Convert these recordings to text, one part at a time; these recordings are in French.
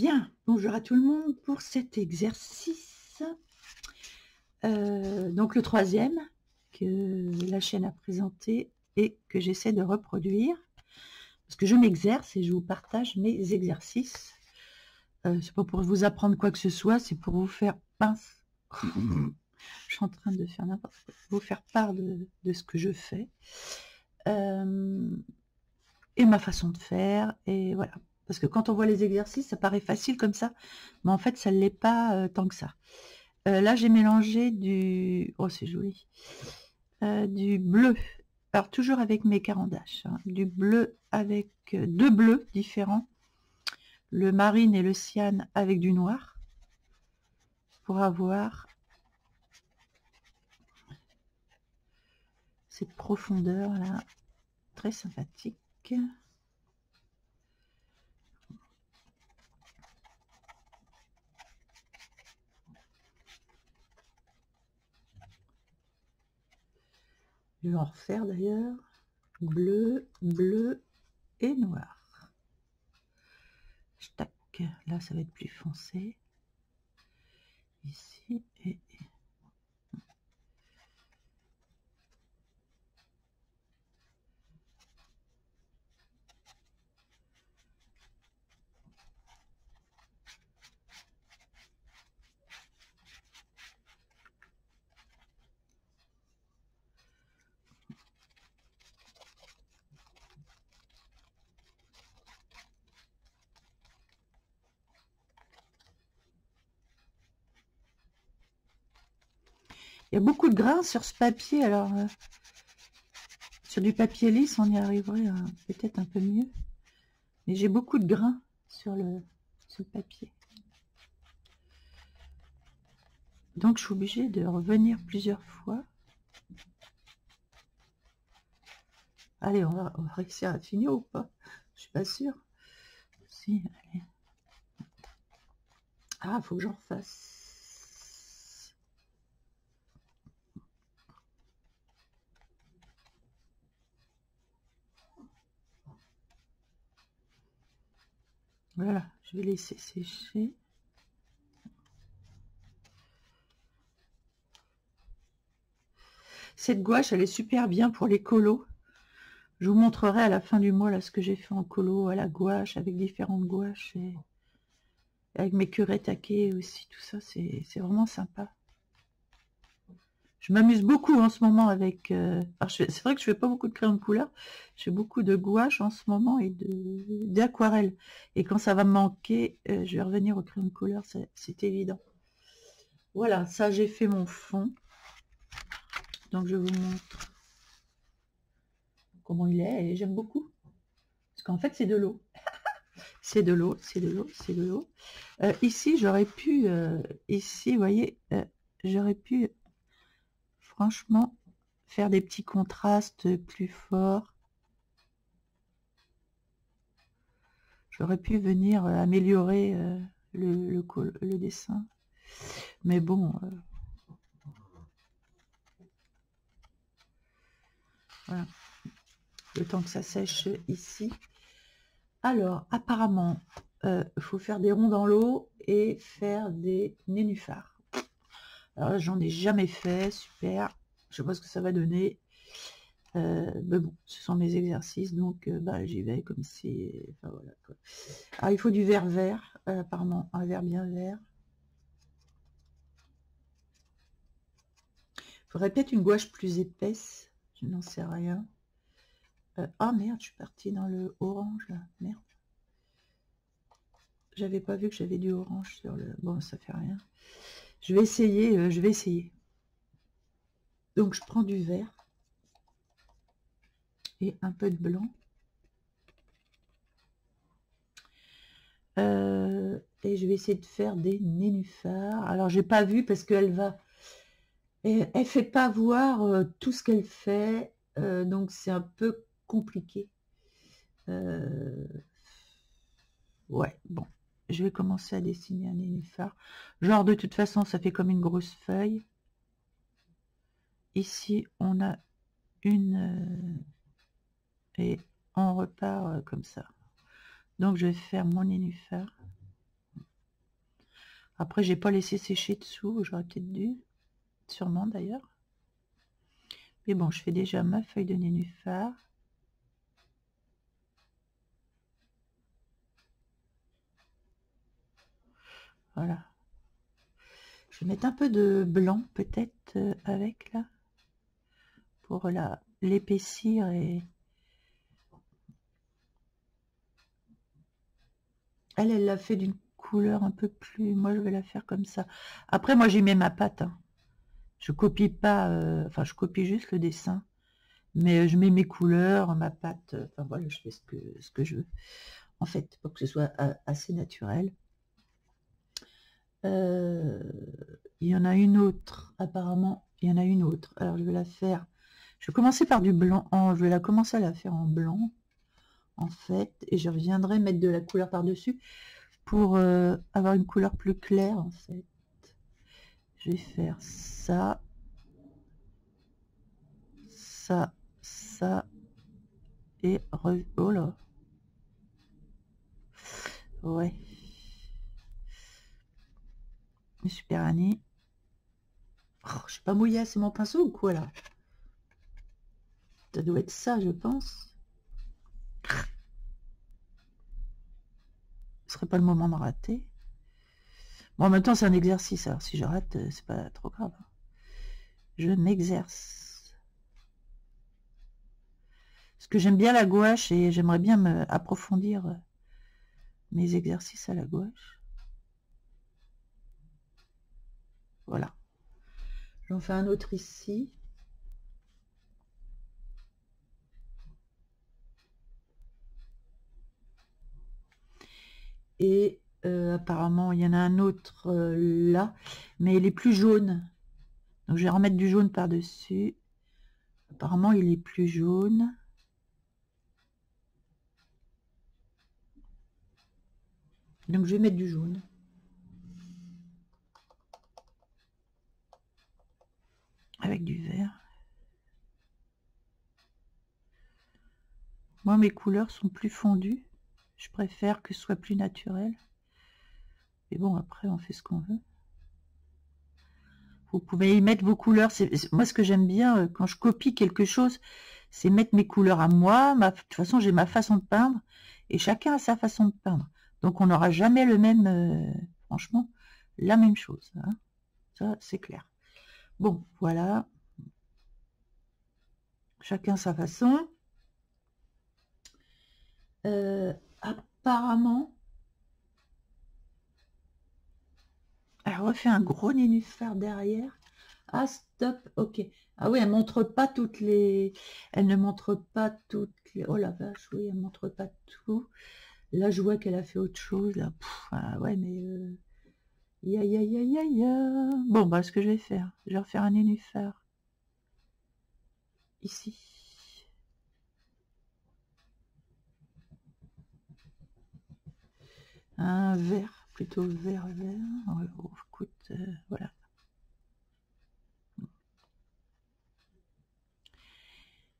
Bien, bonjour à tout le monde pour cet exercice. Donc le troisième que la chaîne a présenté et que j'essaie de reproduire. Parce que je m'exerce et je vous partage mes exercices. C'est pas pour vous apprendre quoi que ce soit, c'est pour vous faire pince. Je suis en train de faire n'importe quoi. Vous faire part de ce que je fais. Et ma façon de faire. Et voilà. Parce que quand on voit les exercices, ça paraît facile comme ça. Mais en fait, ça ne l'est pas tant que ça. Là, j'ai mélangé du... Oh, c'est joli. Du bleu. Alors, toujours avec mes carandaches. Hein. Du bleu avec deux bleus différents. Le marine et le cyan avec du noir. Pour avoir cette profondeur là. Très sympathique. Je vais en refaire d'ailleurs. Bleu, bleu et noir. Tac. Là, ça va être plus foncé. Ici et... Il y a beaucoup de grains sur ce papier, alors sur du papier lisse, on y arriverait peut-être un peu mieux. Mais j'ai beaucoup de grains sur le papier. Donc je suis obligée de revenir plusieurs fois. Allez, on va réussir à finir ou pas? Je suis pas sûre. Si, allez. Ah, faut que j'en fasse. Voilà, je vais laisser sécher. Cette gouache, elle est super bien pour les colos. Je vous montrerai à la fin du mois là ce que j'ai fait en colo à la gouache, avec différentes gouaches et avec mes curés taqués aussi, tout ça, c'est vraiment sympa. Je m'amuse beaucoup en ce moment avec... c'est vrai que je fais pas beaucoup de crayons de couleur, je fais beaucoup de gouache en ce moment et d'aquarelle. Et quand ça va me manquer, je vais revenir au crayon de couleur, c'est évident. Voilà, ça j'ai fait mon fond. Donc je vous montre comment il est et j'aime beaucoup. Parce qu'en fait c'est de l'eau. C'est de l'eau, c'est de l'eau, c'est de l'eau. Ici j'aurais pu... ici, vous voyez, j'aurais pu... franchement, faire des petits contrastes plus forts. J'aurais pu venir améliorer le dessin. Mais bon... voilà. Le temps que ça sèche ici. Alors, apparemment, il faut faire des ronds dans l'eau et faire des nénuphars. Alors là, j'en ai jamais fait, super. Je sais pas ce que ça va donner. Mais bon, ce sont mes exercices, donc j'y vais comme si... Enfin, voilà, quoi. Alors, il faut du vert vert, apparemment, un vert bien vert. Il faudrait peut-être une gouache plus épaisse, je n'en sais rien. Ah merde, je suis partie dans le orange, là, merde. J'avais pas vu que j'avais du orange sur le... Bon, ça fait rien. Je vais essayer, je vais essayer. Donc, je prends du vert. Et un peu de blanc. Et je vais essayer de faire des nénuphars. Alors, j'ai pas vu parce qu'elle va... Elle fait pas voir tout ce qu'elle fait. Donc, c'est un peu compliqué. Ouais, bon. Je vais commencer à dessiner un nénuphar. Genre, de toute façon, ça fait comme une grosse feuille. Ici, on a une... et on repart comme ça. Donc, je vais faire mon nénuphar. Après, j'ai pas laissé sécher dessous, j'aurais peut-être dû, sûrement d'ailleurs. Mais bon, je fais déjà ma feuille de nénuphar. Voilà. Je vais mettre un peu de blanc peut-être avec là, pour l'épaissir et... Elle l'a fait d'une couleur un peu plus... Moi, je vais la faire comme ça. Après, moi, j'y mets ma pâte. Hein. Je copie pas... Enfin, je copie juste le dessin. Mais je mets mes couleurs, ma pâte. Enfin, voilà, je fais ce que je veux. En fait, pour que ce soit assez naturel. Il y en a une autre. Apparemment, il y en a une autre. Alors, je vais la faire... Je vais commencer par du blanc. Je vais la commencer à la faire en blanc. En fait. Et je reviendrai mettre de la couleur par-dessus. Pour avoir une couleur plus claire en fait. Je vais faire ça, ça, ça et oh là, ouais, super Annie. Oh, je suis pas mouillée, c'est mon pinceau ou quoi là? Ça doit être ça, je pense. Ce serait pas le moment de rater. Bon, en même temps, c'est un exercice. Alors, si je rate, c'est pas trop grave. Je m'exerce. Parce que j'aime bien la gouache et j'aimerais bien approfondir mes exercices à la gouache. Voilà. J'en fais un autre ici. Et apparemment, il y en a un autre là, mais il est plus jaune. Donc, je vais remettre du jaune par-dessus. Apparemment, il est plus jaune. Donc, je vais mettre du jaune. Avec du vert. Moi, mes couleurs sont plus fondues. Je préfère que ce soit plus naturel. Mais bon, après, on fait ce qu'on veut. Vous pouvez y mettre vos couleurs. Moi, ce que j'aime bien quand je copie quelque chose, c'est mettre mes couleurs à moi. De toute façon, j'ai ma façon de peindre. Et chacun a sa façon de peindre. Donc, on n'aura jamais le même... franchement, la même chose. Hein. Ça, c'est clair. Bon, voilà. Chacun sa façon. Apparemment, elle refait un gros nénuphar derrière. Ah, stop, ok. Ah oui, elle montre pas toutes les... Elle ne montre pas toutes les... Oh la vache, oui, elle montre pas tout. Là, je vois qu'elle a fait autre chose, là. Ah ouais, mais... Ya, ya, ya, ya, ya. Bon, bah, ce que je vais faire, je vais refaire un nénuphar. Ici. Un vert, plutôt vert. Oh, écoute, voilà.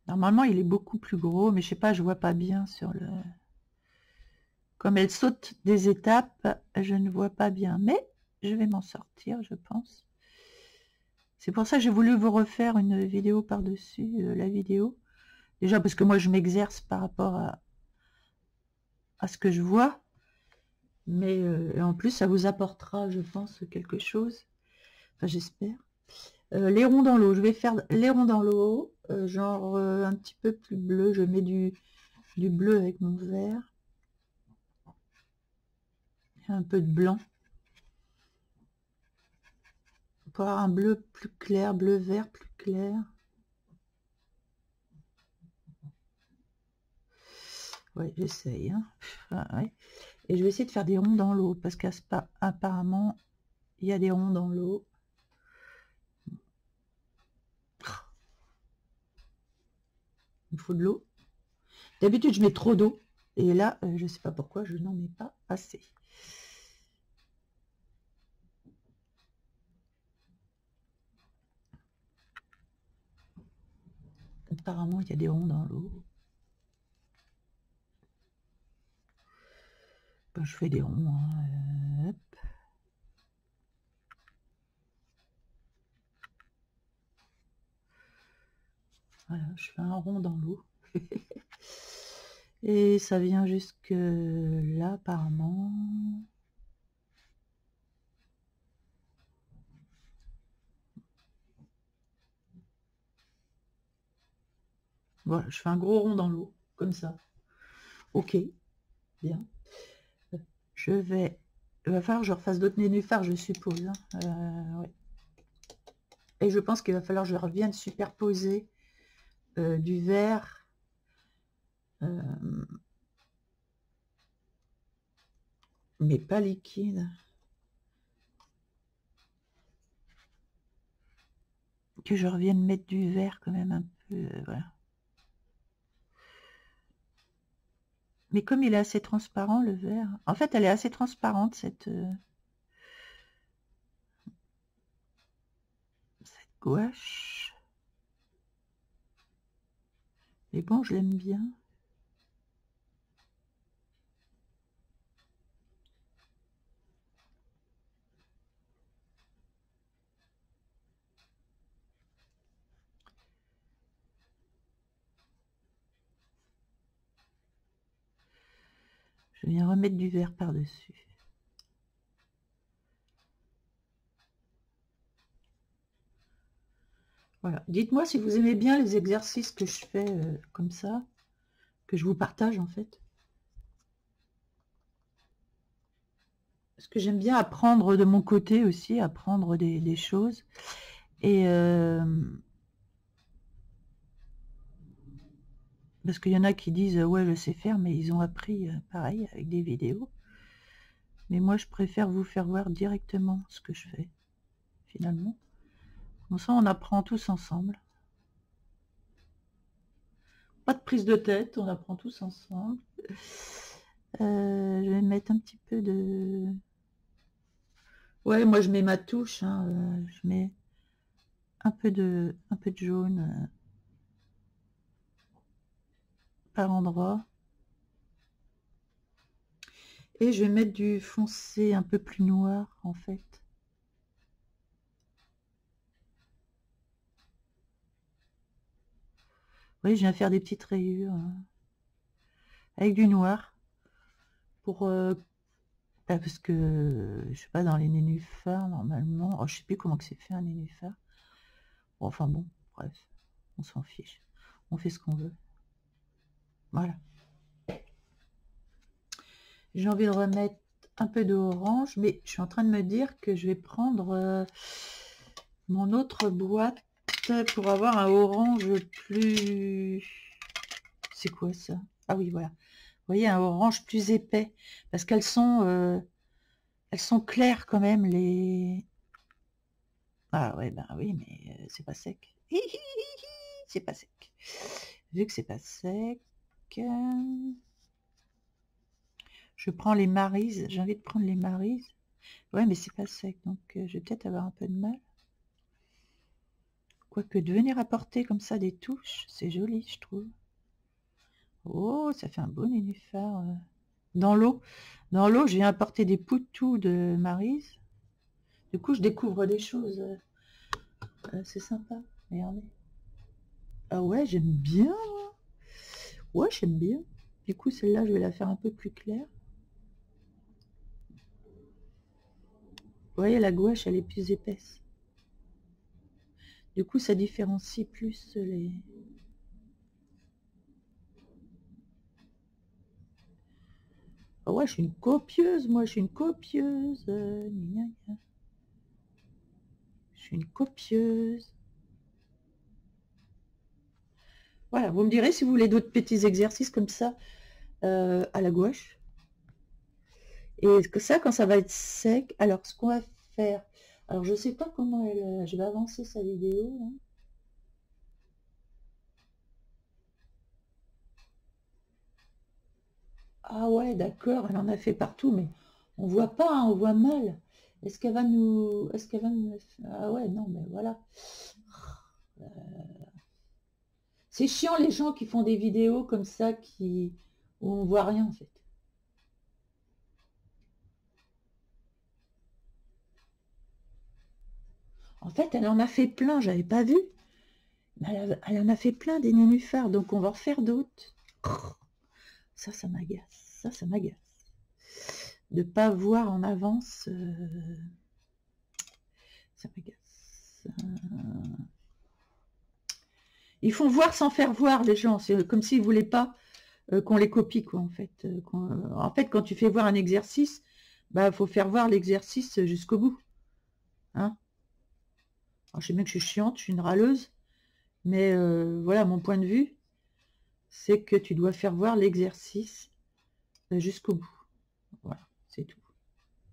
Normalement, il est beaucoup plus gros, mais je sais pas, je vois pas bien sur le... Comme elle saute des étapes, je ne vois pas bien. Mais je vais m'en sortir, je pense. C'est pour ça que j'ai voulu vous refaire une vidéo par-dessus la vidéo. Déjà parce que moi, je m'exerce par rapport à ce que je vois. Mais en plus, ça vous apportera, je pense, quelque chose. Enfin, j'espère. Les ronds dans l'eau. Je vais faire les ronds dans l'eau. Genre un petit peu plus bleu. Je mets du bleu avec mon vert. Un peu de blanc. Pour avoir un bleu plus clair, bleu-vert plus clair. Ouais, j'essaye. Hein. Ouais. Et je vais essayer de faire des ronds dans l'eau, parce qu'apparemment, il y a des ronds dans l'eau. Il me faut de l'eau. D'habitude, je mets trop d'eau. Et là, je ne sais pas pourquoi, je n'en mets pas assez. Apparemment, il y a des ronds dans l'eau. Ben, je fais des ronds. Hein, hop. Voilà, je fais un rond dans l'eau. Et ça vient jusque là, apparemment. Voilà, je fais un gros rond dans l'eau, comme ça. Ok, bien. Il va falloir que je refasse d'autres nénuphars, je suppose. Hein. Ouais. Et je pense qu'il va falloir que je revienne superposer du vert. Mais pas liquide. Que je revienne mettre du vert quand même un peu. Voilà. Mais comme il est assez transparent, le vert. En fait, elle est assez transparente, cette gouache. Mais bon, je l'aime bien. Je viens remettre du vert par-dessus. Voilà. Dites-moi si vous aimez bien les exercices que je fais comme ça, que je vous partage en fait. Parce que j'aime bien apprendre de mon côté aussi, apprendre des choses. Et parce qu'il y en a qui disent ouais je sais faire, mais ils ont appris pareil avec des vidéos. Mais moi je préfère vous faire voir directement ce que je fais finalement. Comme ça on apprend tous ensemble. Pas de prise de tête, on apprend tous ensemble. Je vais mettre un petit peu de... Ouais, moi je mets ma touche, hein, je mets un peu de jaune par endroit. Et je vais mettre du foncé un peu plus noir en fait. Oui, je viens faire des petites rayures avec du noir pour parce que je sais pas, dans les nénuphars normalement, oh, je sais plus comment que c'est fait un nénuphar. Bon, enfin bon, bref, on s'en fiche, on fait ce qu'on veut. Voilà. J'ai envie de remettre un peu d'orange, mais je suis en train de me dire que je vais prendre mon autre boîte pour avoir un orange plus... C'est quoi ça? Ah oui, voilà. Vous voyez, un orange plus épais, parce qu'elles sont claires quand même, les... Ah ouais, ben oui, mais c'est pas sec. C'est pas sec. Vu que c'est pas sec, je prends les Maryse. J'ai envie de prendre les Maryse. Ouais, mais c'est pas sec, donc je vais peut-être avoir un peu de mal. Quoique de venir apporter comme ça des touches, c'est joli, je trouve. Oh, ça fait un beau nénuphar. Dans l'eau, je viens apporter des poutous de Maryse. Du coup, je découvre des choses. C'est sympa. Regardez. Ah ouais, j'aime bien. Ouais, j'aime bien. Du coup, celle-là, je vais la faire un peu plus claire. Vous voyez, la gouache, elle est plus épaisse. Du coup, ça différencie plus les... Ah ouais, je suis une copieuse, moi, je suis une copieuse. Je suis une copieuse. Voilà, vous me direz si vous voulez d'autres petits exercices comme ça à la gouache. Et que ça, quand ça va être sec, alors ce qu'on va faire... Alors, je sais pas comment elle... Je vais avancer sa vidéo, hein. Ah ouais, d'accord, elle en a fait partout, mais on voit pas, hein, on voit mal. Est-ce qu'elle va nous... Est-ce qu'elle va nous... Ah ouais, non, mais voilà. C'est chiant les gens qui font des vidéos comme ça, où on voit rien en fait. En fait, elle en a fait plein, j'avais pas vu. Elle en a fait plein des nénuphars, donc on va en refaire d'autres. Ça m'agace. Ça m'agace. De ne pas voir en avance, ça m'agace. Ils font voir sans faire voir, les gens. C'est comme s'ils ne voulaient pas qu'on les copie, quoi, en fait. En fait, quand tu fais voir un exercice, bah, faut faire voir l'exercice jusqu'au bout. Hein? Alors, je sais bien que je suis chiante, je suis une râleuse, mais voilà, mon point de vue, c'est que tu dois faire voir l'exercice jusqu'au bout. Voilà, c'est tout.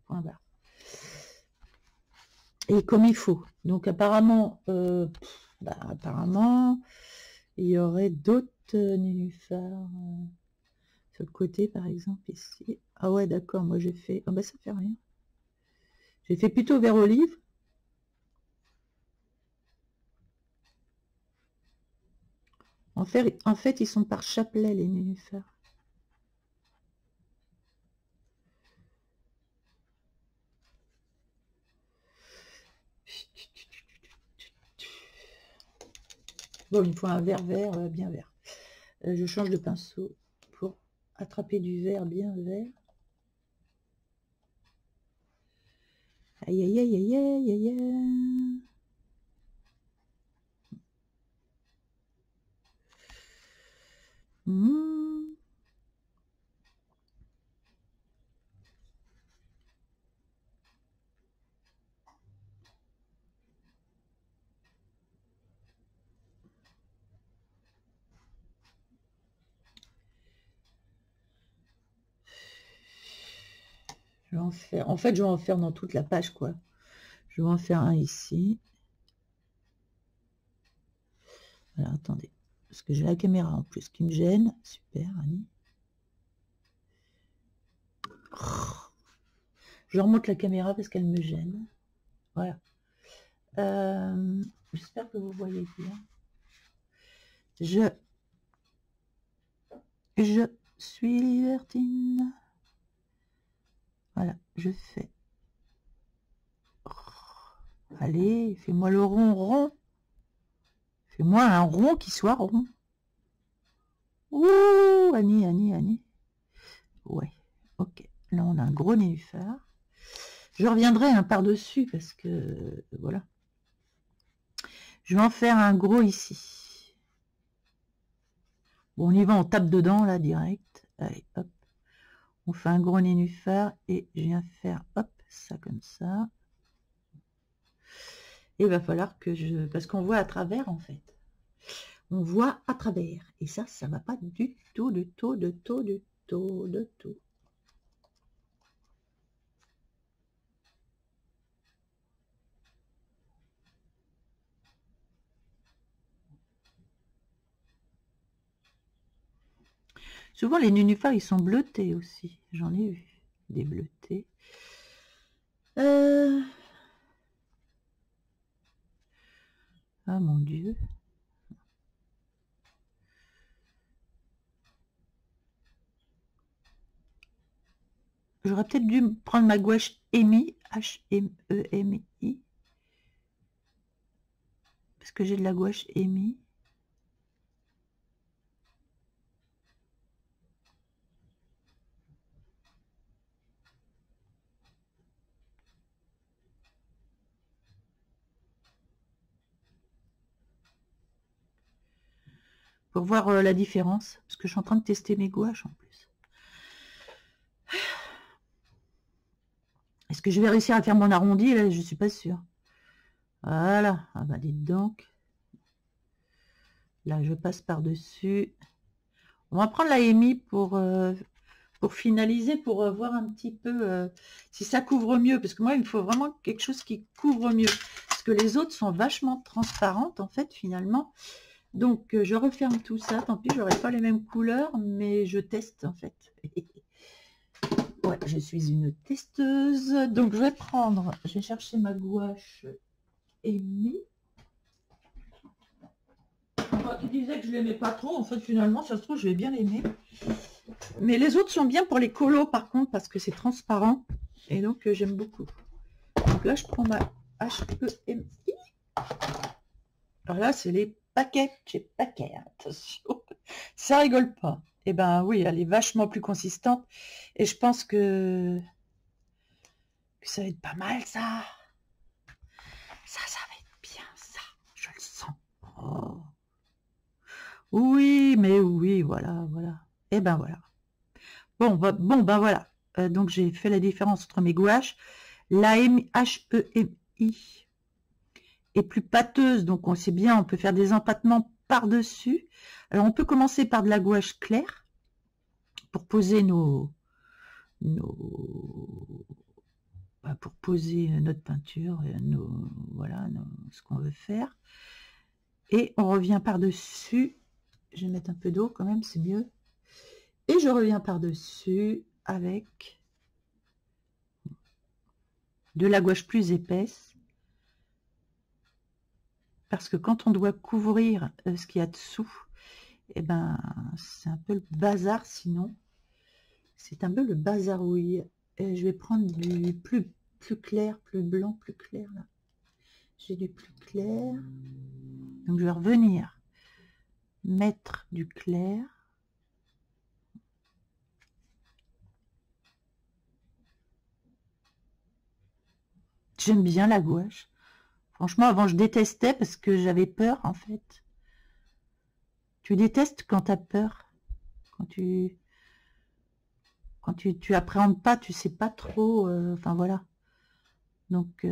Point barre. Et comme il faut. Donc apparemment, apparemment, il y aurait d'autres nénuphars sur le côté, par exemple, ici. Ah ouais, d'accord, moi j'ai fait... Ah bah ça fait rien. J'ai fait plutôt vert olive. En fait, ils sont par chapelet, les nénuphars. Bon, il me faut un vert vert, bien vert. Je change de pinceau pour attraper du vert bien vert. Aïe, aïe, aïe, aïe, aïe, aïe, aïe. Je vais en faire. En fait, je vais en faire dans toute la page, quoi. Je vais en faire un ici. Alors, attendez. Parce que j'ai la caméra en plus qui me gêne. Super, Annie. Je remonte la caméra parce qu'elle me gêne. Voilà. J'espère que vous voyez bien. Je suis libertine. Voilà, je fais. Allez, fais-moi le rond rond. Fais-moi un rond qui soit rond. Ouh, Annie, Annie, Annie. Ouais, ok. Là, on a un gros nénuphar. Je reviendrai un par-dessus parce que, voilà. Je vais en faire un gros ici. Bon, on y va, on tape dedans, là, direct. Allez, hop. On fait un gros nénuphar et je viens faire, hop, ça comme ça. Et il va falloir que je... Parce qu'on voit à travers, en fait. On voit à travers. Et ça va pas du tout, du tout, du tout, du tout, du tout. Souvent, les nénuphars, ils sont bleutés aussi. J'en ai eu des bleutés. Ah, mon Dieu. J'aurais peut-être dû prendre ma gouache EMI, H-M-E-M-I. Parce que j'ai de la gouache EMI. Pour voir la différence. Parce que je suis en train de tester mes gouaches en plus. Est-ce que je vais réussir à faire mon arrondi? Là, je suis pas sûre. Voilà. Ah bah dites donc. Là, je passe par-dessus. On va prendre la EMI pour finaliser, pour voir un petit peu si ça couvre mieux. Parce que moi, il me faut vraiment quelque chose qui couvre mieux. Parce que les autres sont vachement transparentes, en fait, finalement. Donc, je referme tout ça. Tant pis, j'aurai pas les mêmes couleurs, mais je teste, en fait. Ouais, je suis une testeuse. Donc, je vais chercher ma gouache EMI. Tu disais que je l'aimais pas trop. En fait, finalement, ça se trouve, je vais bien l'aimer. Mais les autres sont bien pour les colos, par contre, parce que c'est transparent. Et donc, j'aime beaucoup. Donc là, je prends ma HEMI. Alors là, c'est les paquet, chez paquet, attention, ça rigole pas. Eh ben oui, elle est vachement plus consistante et je pense que ça va être pas mal, ça. Ça va être bien, ça, je le sens. Oh. Oui, mais oui, voilà, voilà. Et ben voilà. Bon, ben voilà. Donc j'ai fait la différence entre mes gouaches. La HEMI est plus pâteuse, donc on sait bien, on peut faire des empattements par-dessus. Alors on peut commencer par de la gouache claire pour poser pour poser notre peinture, voilà, ce qu'on veut faire. Et on revient par-dessus. Je vais mettre un peu d'eau quand même, c'est mieux. Et je reviens par-dessus avec de la gouache plus épaisse. Parce que quand on doit couvrir ce qu'il y a dessous, eh ben, c'est un peu le bazar sinon. C'est un peu le bazarouille. Et je vais prendre du plus clair, plus blanc, plus clair là. J'ai du plus clair. Donc je vais revenir mettre du clair. J'aime bien la gouache. Franchement, avant, je détestais parce que j'avais peur, en fait. Tu détestes quand tu as peur. Quand tu appréhendes pas, tu sais pas trop. Enfin, voilà. Donc,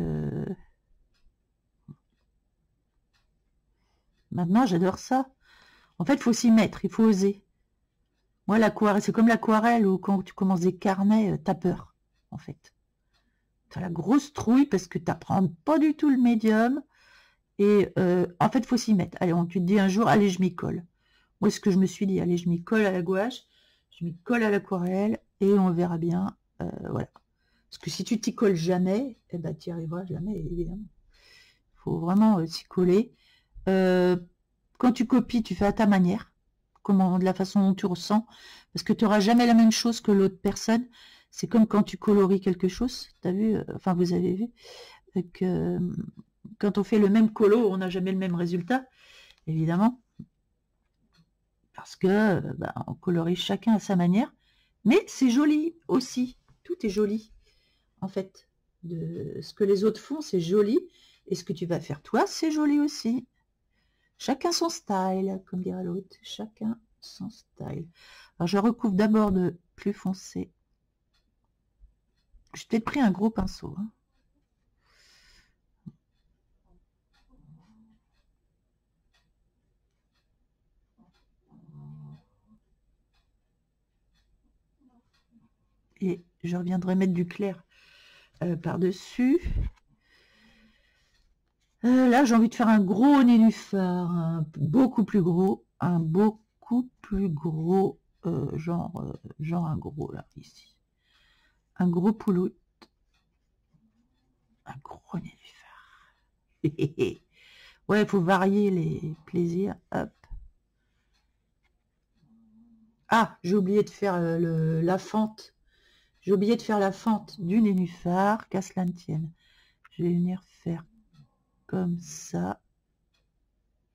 maintenant, j'adore ça. En fait, il faut s'y mettre, il faut oser. Moi, l'aquarelle, c'est comme l'aquarelle où quand tu commences des carnets, t'as peur, en fait. T'as la grosse trouille parce que t'apprends pas du tout le médium. Et en fait, il faut s'y mettre. Allez, tu te dis un jour, allez, je m'y colle. Moi, ce que je me suis dit, allez, je m'y colle à la gouache, je m'y colle à l'aquarelle, et on verra bien. Voilà. Parce que si tu t'y colles jamais, eh ben, tu n'y arriveras jamais, évidemment. Il faut vraiment s'y coller. Quand tu copies, tu fais à ta manière, de la façon dont tu ressens, parce que tu n'auras jamais la même chose que l'autre personne. C'est comme quand tu coloris quelque chose, tu as vu, enfin vous avez vu, que quand on fait le même colo, on n'a jamais le même résultat, évidemment, parce que on colorie chacun à sa manière, mais c'est joli aussi, tout est joli, en fait. De ce que les autres font, c'est joli, et ce que tu vas faire toi, c'est joli aussi. Chacun son style, comme dirait l'autre. Chacun son style. Alors, je recouvre d'abord de plus foncé. J'ai peut-être pris un gros pinceau. Hein. Et je reviendrai mettre du clair par-dessus. Là, j'ai envie de faire un gros nénuphar, beaucoup plus gros, genre un gros là, ici. Un gros pouloute, un gros nénuphar. Ouais, il faut varier les plaisirs. Hop. Ah, j'ai oublié de faire la fente. J'ai oublié de faire la fente du nénuphar, qu'à cela ne tienne. Je vais venir faire comme ça.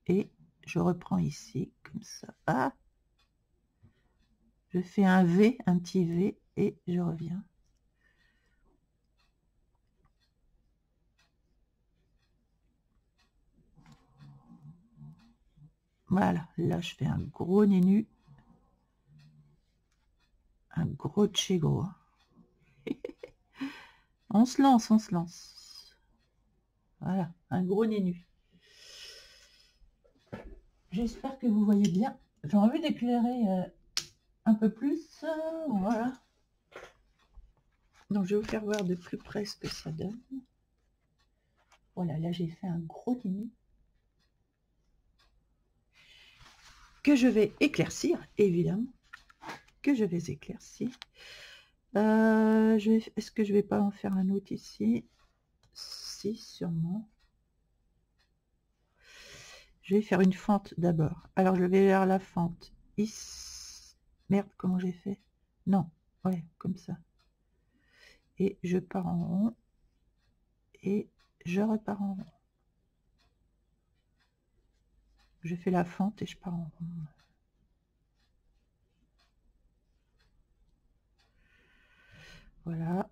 Et je reprends ici, comme ça. Ah, je fais un V, un petit V, et je reviens. Voilà, là je fais un gros nénu. Un gros de chez gros. On se lance, on se lance. Voilà, un gros nénu. J'espère que vous voyez bien. J'ai envie d'éclairer un peu plus. Voilà. Donc je vais vous faire voir de plus près ce que ça donne. Voilà, là j'ai fait un gros nénu. Que je vais éclaircir, évidemment. Que je vais éclaircir. Est-ce que je vais pas en faire un autre ici? Si, sûrement. Je vais faire une fente d'abord. Alors, je vais vers la fente. Ici. Merde, comment j'ai fait? Non, ouais, comme ça. Et je pars en rond. Et je repars en rond. Je fais la fente et je pars en rond. Voilà.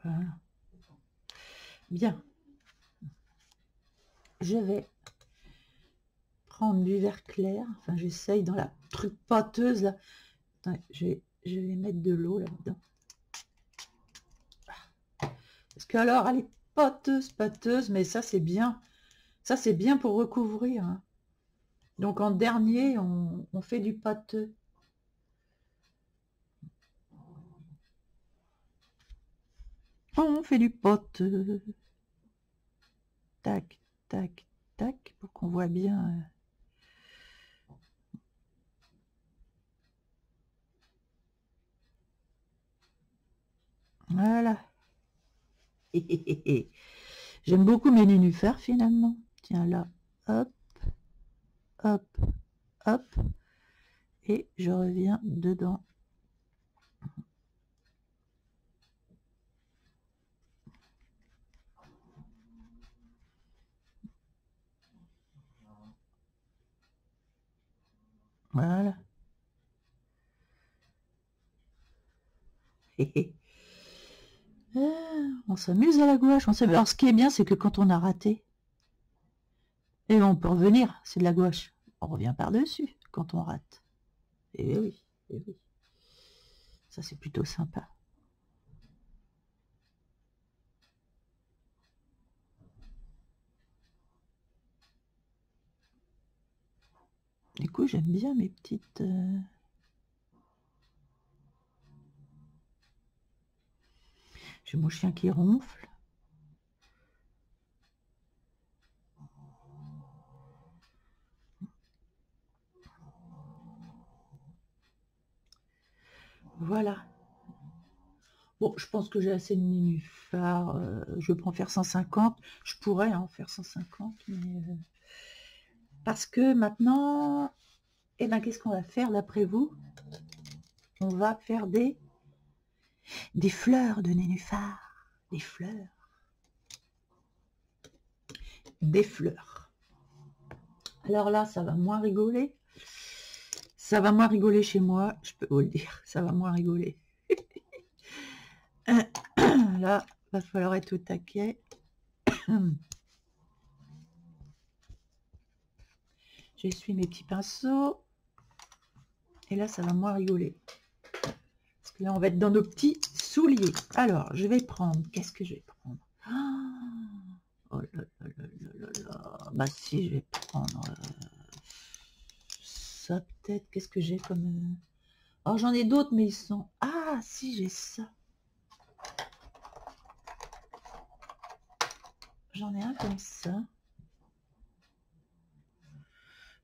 Voilà. Bien. Je vais prendre du verre clair. Enfin, j'essaye dans la truc pâteuse là. Attends, je vais mettre de l'eau là-dedans. Parce que alors, elle est pâteuse, mais ça c'est bien. Ça c'est bien pour recouvrir. Hein. Donc en dernier, on fait du pâteux. On fait du pâteux. Tac, tac, tac, pour qu'on voit bien. Voilà. J'aime beaucoup mes nénuphars finalement. Tiens là, hop, hop, hop. Et je reviens dedans. Voilà. On s'amuse à la gouache. Alors ce qui est bien, c'est que quand on a raté, et on peut revenir, c'est de la gouache. On revient par-dessus quand on rate. Et oui, et oui. Ça c'est plutôt sympa. Du coup, j'aime bien mes petites... J'ai mon chien qui ronfle. Voilà. Bon, je pense que j'ai assez de nénuphars. Je peux en faire 150. Je pourrais en faire 150, mais... Parce que maintenant... Eh bien, qu'est-ce qu'on va faire d'après vous? On va faire des fleurs de nénuphars. Des fleurs. Des fleurs. Alors là, ça va moins rigoler. Ça va moins rigoler chez moi, je peux vous le dire. Ça va moins rigoler. Là, va falloir être au taquet. J'essuie mes petits pinceaux. Et là, ça va moins rigoler. Parce que là, on va être dans nos petits souliers. Alors, je vais prendre... Qu'est-ce que je vais prendre? Oh là là là là là là. Bah si, je vais prendre... ça, peut-être. Qu'est-ce que j'ai comme... Oh, j'en ai d'autres, mais ils sont... Ah, si, j'ai ça. J'en ai un comme ça.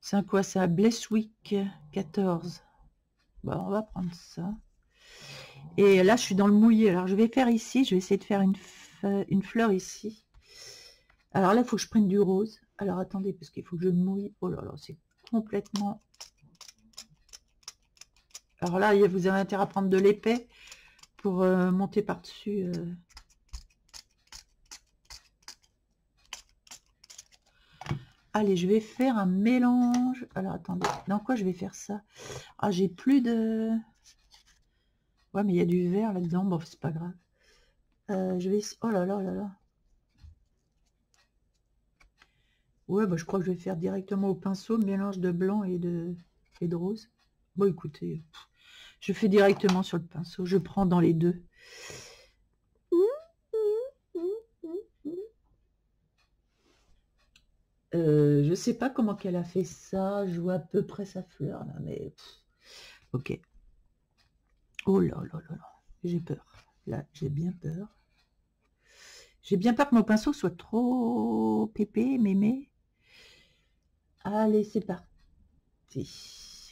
C'est un quoi ça? Blesswick 14. Bon, on va prendre ça. Et là, je suis dans le mouillé. Alors, je vais faire ici. Je vais essayer de faire une fleur ici. Alors là, il faut que je prenne du rose. Alors, attendez, parce qu'il faut que je mouille. Oh là là, c'est complètement... Alors là, vous avez intérêt à prendre de l'épais pour monter par-dessus. Allez, je vais faire un mélange. Alors, attendez. Dans quoi je vais faire ça? Ah, j'ai plus de... Ouais, mais il y a du vert là-dedans. Bon, c'est pas grave. Je vais... Oh là là là là. Ouais, bah, je crois que je vais faire directement au pinceau, mélange de blanc et de rose. Bon, écoutez, je fais directement sur le pinceau. Je prends dans les deux. Je sais pas comment qu'elle a fait ça. Je vois à peu près sa fleur, là, mais... Ok. Oh là là là là. J'ai peur. Là, j'ai bien peur. J'ai bien peur que mon pinceau soit trop pépé, mémé. Allez, c'est parti.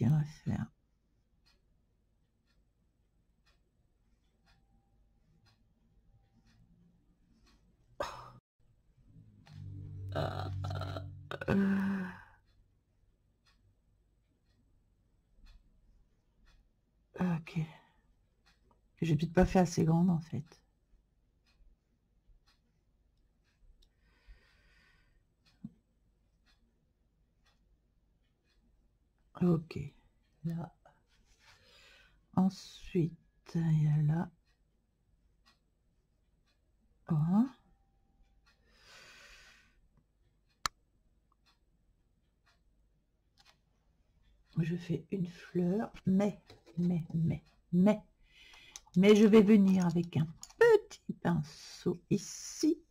On va faire... ok. J'ai peut-être pas fait assez grande, en fait. Ok, là. Ensuite, il y a là. Voilà. Je fais une fleur, mais je vais venir avec un petit pinceau ici.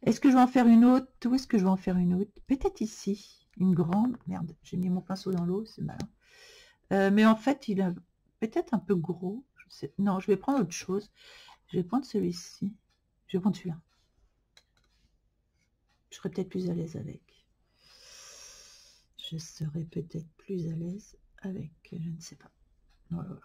Est-ce que je vais en faire une autre? Où est-ce que je vais en faire une autre? Peut-être ici, une grande. Merde, j'ai mis mon pinceau dans l'eau, c'est malin. Mais en fait, il a peut-être un peu gros. Je sais. Non, je vais prendre autre chose. Je vais prendre celui-ci. Je vais prendre celui-là. Je serai peut-être plus à l'aise avec. Je serai peut-être plus à l'aise avec. Je ne sais pas. Voilà.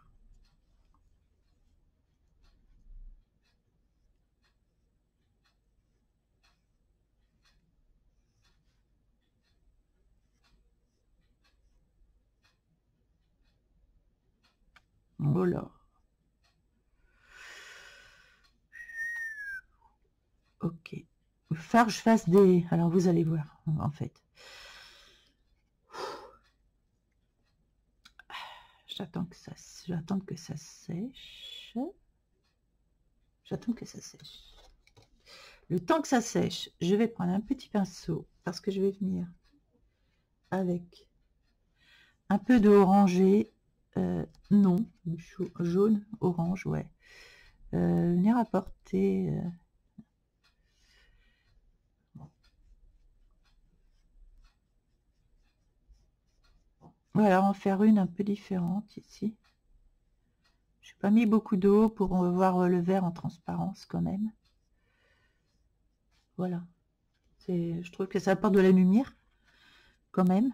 Voilà. Ok. Il va falloir que je fasse des... Alors, vous allez voir, en fait. J'attends que ça sèche. J'attends que ça sèche. Le temps que ça sèche, je vais prendre un petit pinceau parce que je vais venir avec un peu de orangé. Non, jaune, orange, ouais. Venir apporter... Voilà, en faire une un peu différente ici. Je n'ai pas mis beaucoup d'eau pour voir le verre en transparence quand même. Voilà. Je trouve que ça apporte de la lumière quand même.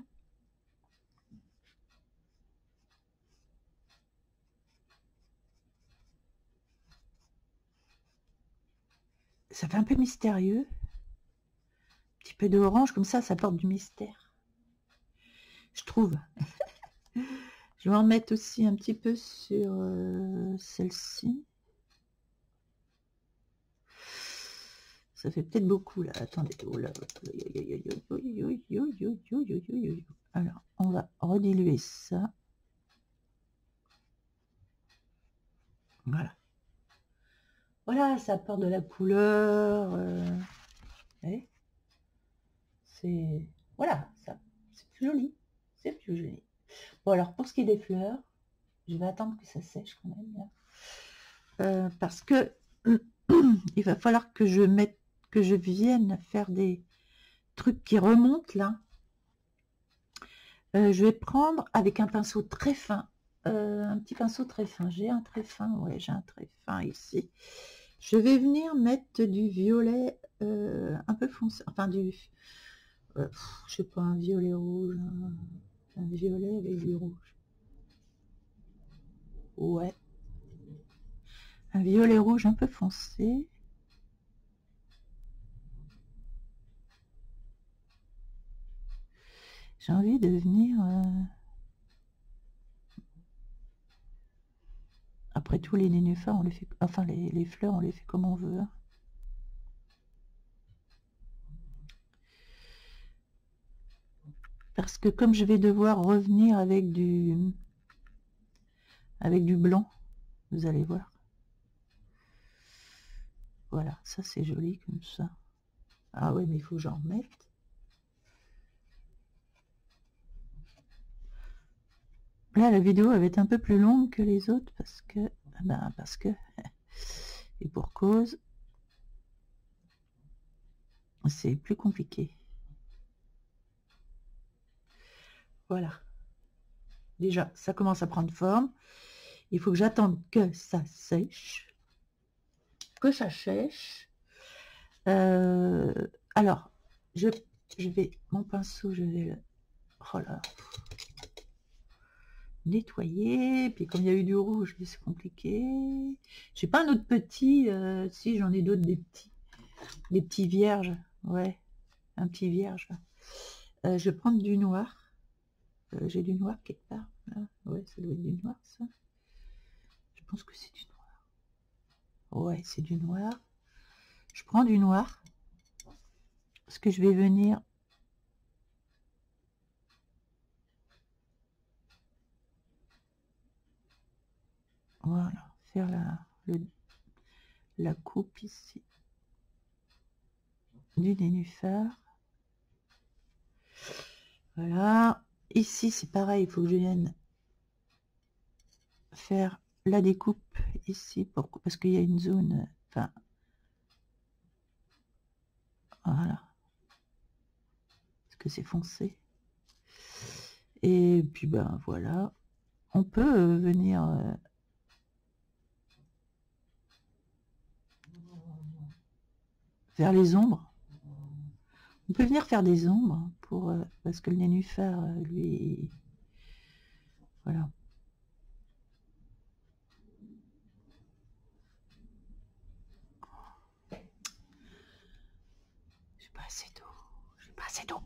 Ça fait un peu mystérieux. Un petit peu d'orange, comme ça apporte du mystère. Je trouve. Je vais en mettre aussi un petit peu sur celle-ci. Ça fait peut-être beaucoup là. Attendez. Oh là. Alors, on va rediluer ça. Voilà. Voilà, ça apporte de la couleur. C'est... Voilà, ça. C'est plus joli. C'est plus joli. Bon, alors, pour ce qui est des fleurs, je vais attendre que ça sèche quand même. Là. Parce que il va falloir que je vienne faire des trucs qui remontent là. Je vais prendre avec un pinceau très fin, un petit pinceau très fin. J'ai un très fin, ouais, j'ai un très fin ici. Je vais venir mettre du violet un peu foncé, enfin du, je sais pas, un violet rouge, un violet avec du rouge. Ouais, un violet rouge un peu foncé. J'ai envie de venir... Après tout, les nénuphars, on les fait... Enfin, les fleurs, on les fait comme on veut. Hein. Parce que comme je vais devoir revenir avec du blanc, vous allez voir. Voilà, ça c'est joli comme ça. Ah ouais, mais il faut que j'en remette. Là, la vidéo elle va être un peu plus longue que les autres parce que... et pour cause, c'est plus compliqué. Voilà. Déjà, ça commence à prendre forme. Il faut que j'attende que ça sèche. Que ça sèche. Alors, je vais... Mon pinceau, je vais le... Oh là. Nettoyer, puis comme il y a eu du rouge, c'est compliqué. J'ai pas un autre petit, si j'en ai d'autres, des petits vierges, ouais, un petit vierge. Je vais prendre du noir. J'ai du noir quelque part. Là. Ouais, ça doit être du noir, ça. Je pense que c'est du noir. Ouais, c'est du noir. Je prends du noir. Parce que je vais venir Voilà, faire la coupe ici du nénuphar. Voilà, ici c'est pareil, il faut que je vienne faire la découpe ici parce qu'il y a une zone, enfin voilà, parce que c'est foncé. Et puis ben voilà, on peut venir faire les ombres. On peut venir faire des ombres pour parce que le nénuphar, lui, voilà. J'ai pas assez d'eau. J'ai pas assez d'eau.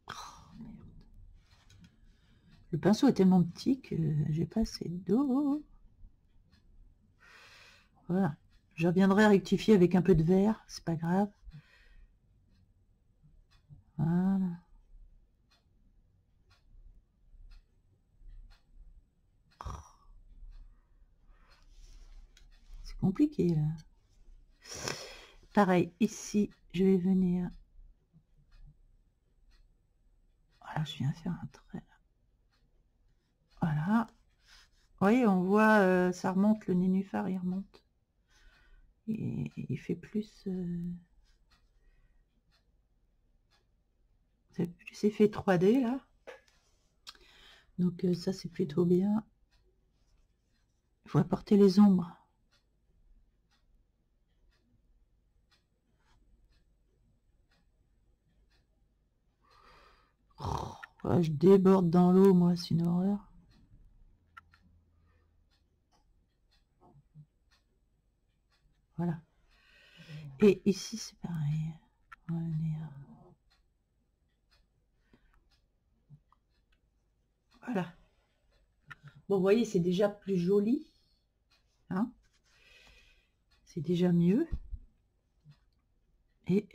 Oh, merde. Le pinceau est tellement petit que j'ai pas assez d'eau. Voilà. Je reviendrai rectifier avec un peu de verre, c'est pas grave. Voilà. C'est compliqué là. Pareil, ici, je vais venir. Voilà, je viens faire un trait. Voilà. Vous voyez, on voit, ça remonte, le nénuphar, il remonte. Et il fait plus... c'est plus effet 3D là. Donc ça, c'est plutôt bien. Il faut apporter les ombres. Oh, ouais, je déborde dans l'eau, moi, c'est une horreur. Voilà. Et ici, c'est pareil. On va venir. Voilà. Bon, vous voyez, c'est déjà plus joli. Hein, c'est déjà mieux. Et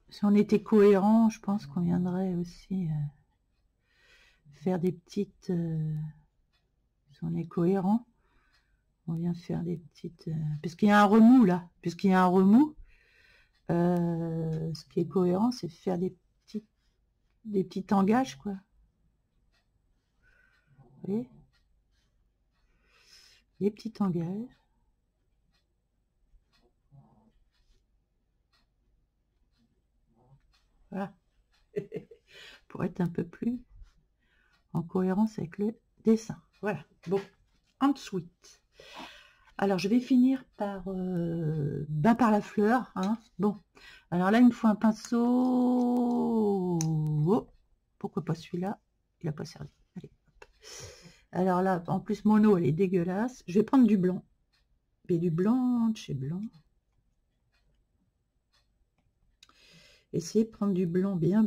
si on était cohérent, je pense qu'on viendrait aussi faire des petites... si on est cohérent, on vient faire des petites... puisqu'il y a un remous là, puisqu'il y a un remous, ce qui est cohérent, c'est de faire des petits tangages, quoi. Vous voyez, des petits tangages. Voilà. Pour être un peu plus en cohérence avec le dessin. Voilà. Bon, ensuite. Alors, je vais finir par, par la fleur. Hein. Bon, alors là, il me faut un pinceau. Oh, pourquoi pas celui-là? Il n'a pas servi. Allez, hop. Alors là, en plus, mon eau, elle est dégueulasse. Je vais prendre du blanc. Et du blanc de chez Blanc. Essayez de prendre du blanc, bien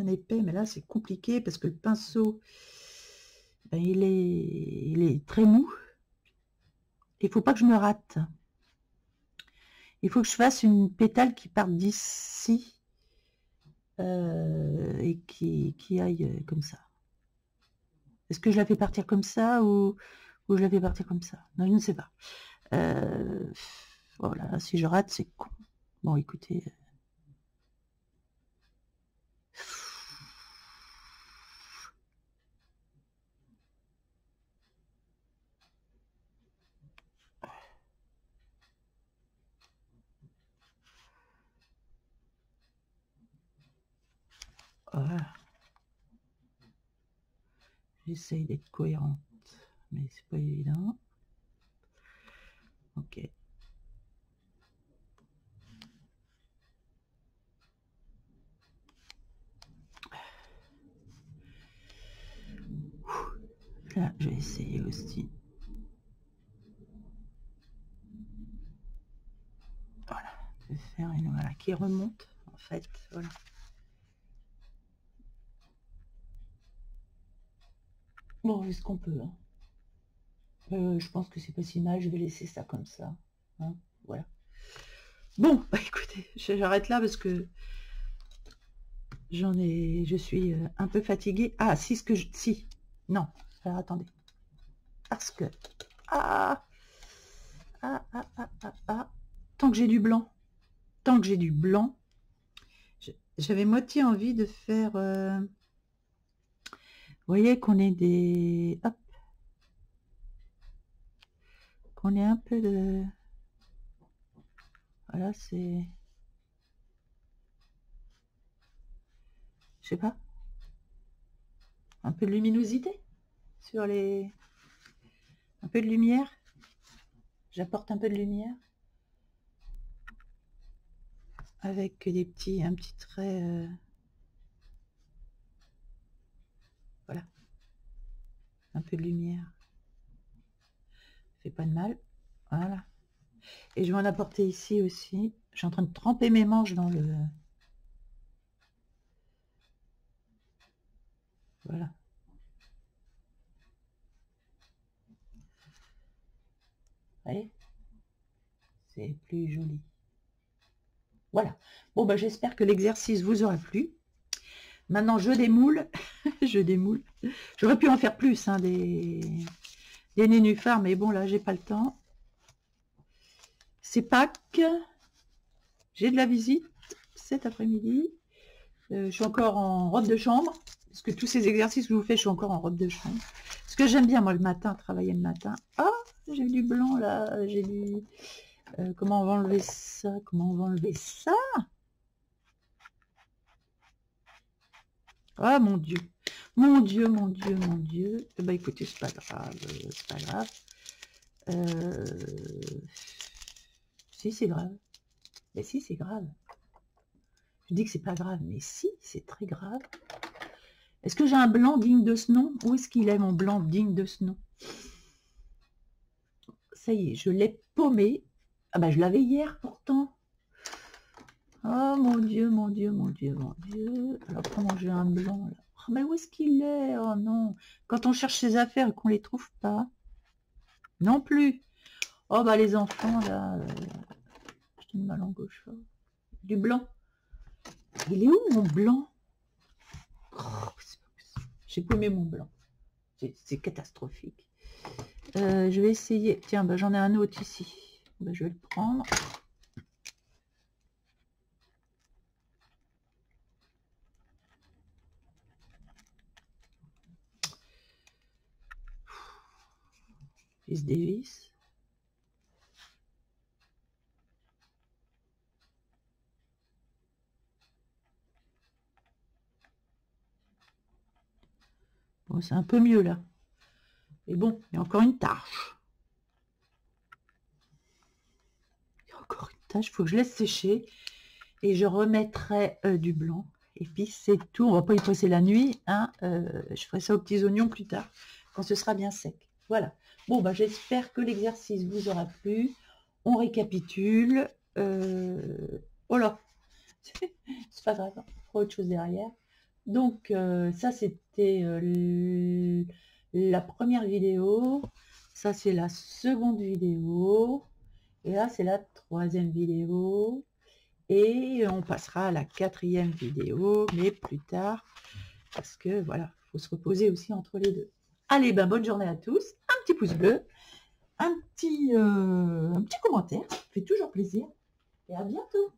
épais. Mais là, c'est compliqué parce que le pinceau, ben, il est très mou. Il ne faut pas que je me rate. Il faut que je fasse une pétale qui parte d'ici et qui aille comme ça. Est-ce que je la fais partir comme ça ou je la fais partir comme ça? Non, je ne sais pas. Voilà, si je rate, c'est con. Bon, écoutez. Voilà. J'essaye d'être cohérente, mais c'est pas évident. Ok. Là, je vais essayer aussi. Voilà, de faire une voilà qui remonte en fait. Voilà. Bon, on fait ce qu'on peut. Hein. Je pense que c'est pas si mal. Je vais laisser ça comme ça. Hein, voilà. Bon, bah écoutez, j'arrête là parce que je suis un peu fatiguée. Ah, si, non, alors attendez, parce que, ah, tant que j'ai du blanc, j'avais moitié envie de faire, vous voyez qu'on est des, hop, qu'on est un peu de, voilà, c'est, je sais pas, un peu de luminosité sur les, un peu de lumière, j'apporte un peu de lumière avec un petit trait, voilà, un peu de lumière, fait pas de mal, voilà. Et je vais en apporter ici aussi. Je suis en train de tremper mes manches dans le, voilà. Vous voyez, c'est plus joli. Voilà. Bon, bah, j'espère que l'exercice vous aura plu. Maintenant, je démoule. Je démoule. J'aurais pu en faire plus, hein, des nénuphars, mais bon, là, j'ai pas le temps. C'est Pâques. J'ai de la visite cet après-midi. Je suis encore en robe de chambre, parce que tous ces exercices que je vous fais, je suis encore en robe de chambre. Parce que j'aime bien, moi, le matin, travailler le matin. Ah, j'ai du blanc, là. J'ai du... comment on va enlever ça? Comment on va enlever ça? Ah, mon Dieu. Mon Dieu, mon Dieu, mon Dieu. Eh ben, écoutez, c'est pas grave. C'est pas grave. Si, c'est grave. Mais si, c'est grave. Je dis que c'est pas grave, mais si, c'est très grave. Est-ce que j'ai un blanc digne de ce nom? Où est-ce qu'il est, mon blanc digne de ce nom? Ça y est, je l'ai paumé. Ah bah, je l'avais hier, pourtant. Oh, mon Dieu, mon Dieu, mon Dieu, mon Dieu. Alors, comment j'ai un blanc, là? Oh, mais où est-ce qu'il est? Oh, non. Quand on cherche ses affaires et qu'on les trouve pas. Non plus. Oh, bah, les enfants, là... je tourne ma langue gauche. Du blanc. Il est où, mon blanc? Oh, j'ai paumé mon blanc. C'est catastrophique. Je vais essayer. Tiens, bah, j'en ai un autre ici. Bah, je vais le prendre. Il se dévisse. Bon, c'est un peu mieux là. Mais bon, il y a encore une tâche. Il y a encore une tâche. Il faut que je laisse sécher. Et je remettrai du blanc. Et puis c'est tout. On va pas y passer la nuit, hein. Je ferai ça aux petits oignons plus tard, quand ce sera bien sec. Voilà. Bon, bah, j'espère que l'exercice vous aura plu. On récapitule. Oh là, c'est pas grave, on fera autre chose derrière. Donc, ça, c'était la première vidéo. Ça, c'est la seconde vidéo. Et là, c'est la troisième vidéo. Et on passera à la quatrième vidéo, mais plus tard, parce que voilà, il faut se reposer aussi entre les deux. Allez, ben, bonne journée à tous, un petit pouce bleu, un petit commentaire, ça fait toujours plaisir, et à bientôt.